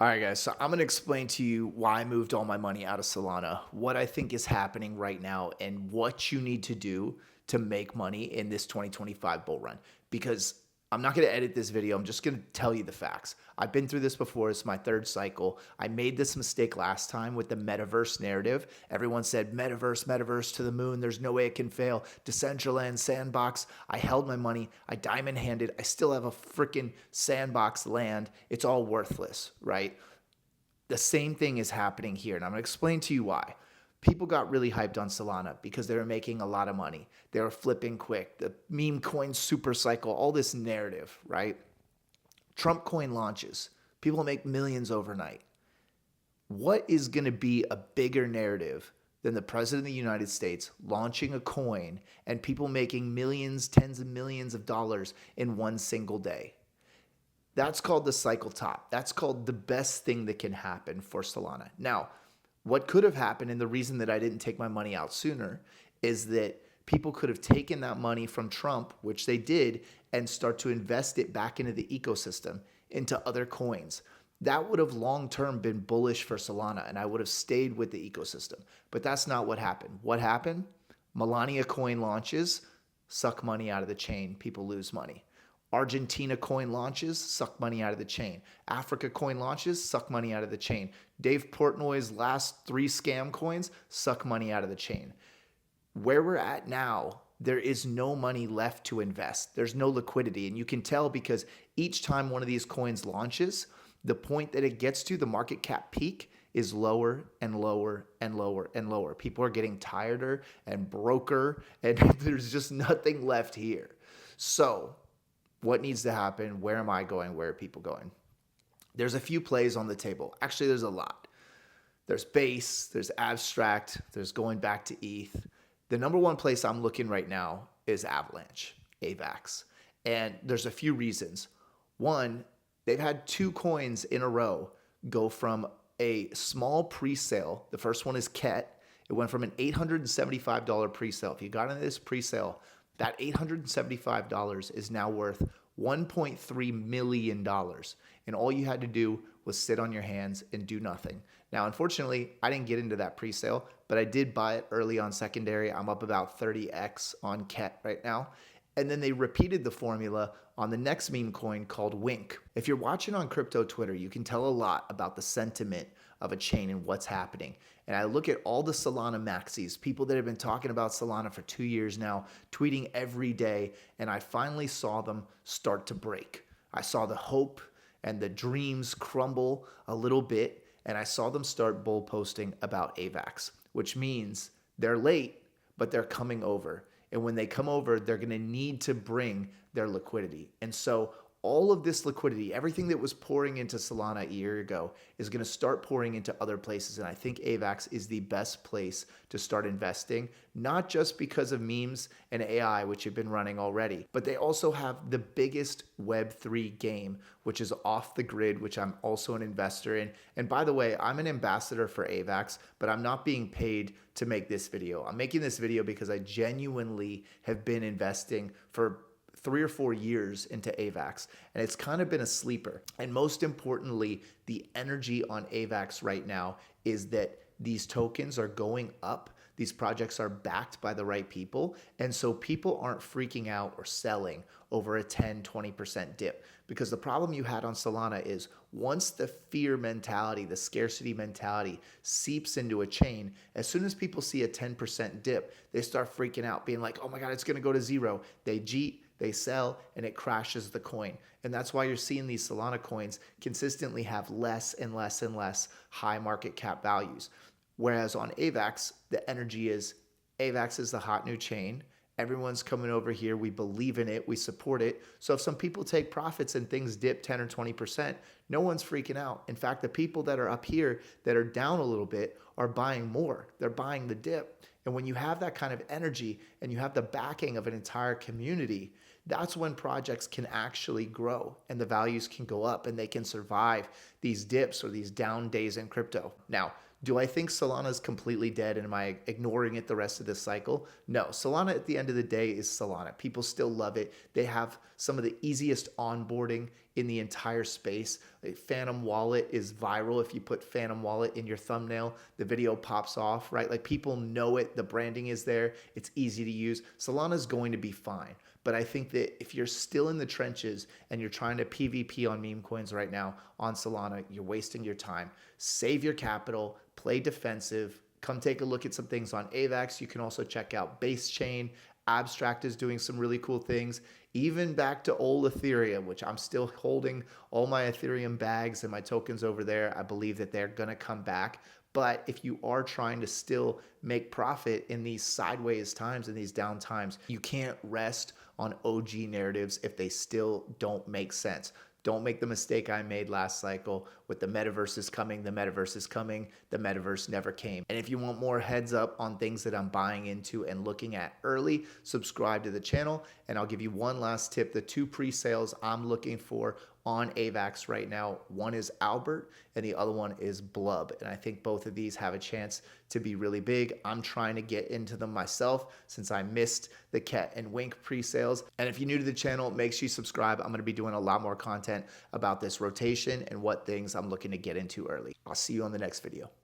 All right, guys. So I'm going to explain to you why I moved all my money out of Solana, what I think is happening right now, and what you need to do to make money in this 2025 bull run. Because I'm not going to edit this video. I'm just going to tell you the facts. I've been through this before. It's my third cycle. I made this mistake last time with the metaverse narrative. Everyone said metaverse, metaverse to the moon. There's no way it can fail. Decentraland, sandbox. I held my money. I diamond handed. I still have a freaking sandbox land. It's all worthless, right? The same thing is happening here. And I'm going to explain to you why. People got really hyped on Solana because they were making a lot of money. They were flipping quick. The meme coin super cycle, all this narrative, right? Trump coin launches. People make millions overnight. What is going to be a bigger narrative than the president of the United States launching a coin and people making millions, tens of millions of dollars in one single day? That's called the cycle top. That's called the best thing that can happen for Solana. Now, what could have happened, and the reason that I didn't take my money out sooner, is that people could have taken that money from Trump, which they did, and start to invest it back into the ecosystem, into other coins. That would have long-term been bullish for Solana, and I would have stayed with the ecosystem. But that's not what happened. What happened? Melania coin launches, suck money out of the chain. People lose money. Argentina coin launches, suck money out of the chain. Africa coin launches, suck money out of the chain. Dave Portnoy's last 3 scam coins, suck money out of the chain. Where we're at now, there is no money left to invest. There's no liquidity. And you can tell because each time one of these coins launches, the point that it gets to, the market cap peak, is lower and lower and lower and lower. People are getting tireder and broker, and there's just nothing left here. So what needs to happen? Where am I going? Where are people going? There's a few plays on the table. Actually, there's a lot. There's base, there's abstract, there's going back to ETH. The number one place I'm looking right now is Avalanche, AVAX. And there's a few reasons. One, they've had 2 coins in a row go from a small pre-sale. The first one is KET. It went from an $875 pre-sale. If you got into this pre-sale, that $875 is now worth $1.3 million. And all you had to do was sit on your hands and do nothing. Now, unfortunately, I didn't get into that pre-sale, but I did buy it early on secondary. I'm up about 30x on KET right now. And then they repeated the formula on the next meme coin called Wink. If you're watching on crypto Twitter, you can tell a lot about the sentiment of a chain and what's happening. And I look at all the Solana maxis, people that have been talking about Solana for 2 years now, tweeting every day, and I finally saw them start to break. I saw the hope and the dreams crumble a little bit, and I saw them start bull posting about AVAX, which means they're late, but they're coming over. And when they come over, they're going to need to bring their liquidity. And so all of this liquidity, everything that was pouring into Solana a year ago, is going to start pouring into other places. And I think AVAX is the best place to start investing, not just because of memes and AI, which have been running already, but they also have the biggest Web3 game, which is off the grid, which I'm also an investor in. And by the way, I'm an ambassador for AVAX, but I'm not being paid to make this video. I'm making this video because I genuinely have been investing for 3 or 4 years into AVAX, and it's kind of been a sleeper. And most importantly, the energy on AVAX right now is that these tokens are going up. These projects are backed by the right people. And so people aren't freaking out or selling over a 10, 20% dip. Because the problem you had on Solana is once the fear mentality, the scarcity mentality seeps into a chain, as soon as people see a 10% dip, they start freaking out, being like, oh my God, it's going to go to zero. They jeet, they sell, and it crashes the coin. And that's why you're seeing these Solana coins consistently have less and less and less high market cap values. Whereas on AVAX, the energy is AVAX is the hot new chain. Everyone's coming over here. We believe in it. We support it. So if some people take profits and things dip 10 or 20%, no one's freaking out. In fact, the people that are up here that are down a little bit are buying more. They're buying the dip. And when you have that kind of energy and you have the backing of an entire community, that's when projects can actually grow and the values can go up and they can survive these dips or these down days in crypto. Now, do I think Solana is completely dead and am I ignoring it the rest of this cycle? No. Solana at the end of the day is Solana. People still love it. They have some of the easiest onboarding in the entire space. Phantom Wallet is viral. If you put Phantom Wallet in your thumbnail, the video pops off, right? Like people know it. The branding is there. It's easy to use. Solana is going to be fine. But I think that if you're still in the trenches and you're trying to PvP on meme coins right now on Solana, you're wasting your time. Save your capital, play defensive, come take a look at some things on AVAX. You can also check out Base Chain. Abstract is doing some really cool things, even back to old Ethereum, which I'm still holding all my Ethereum bags and my tokens over there. I believe that they're going to come back. But if you are trying to still make profit in these sideways times and these down times, you can't rest on OG narratives if they still don't make sense. Don't make the mistake I made last cycle with the metaverse is coming, the metaverse is coming, the metaverse never came. And if you want more heads up on things that I'm buying into and looking at early, subscribe to the channel. And I'll give you one last tip. The 2 pre-sales I'm looking for on AVAX right now, one is Albert and the other one is Blub. And I think both of these have a chance to be really big. I'm trying to get into them myself since I missed the Ket and Wink pre-sales. And if you're new to the channel, make sure you subscribe. I'm going to be doing a lot more content about this rotation and what things I'm looking to get into early. I'll see you on the next video.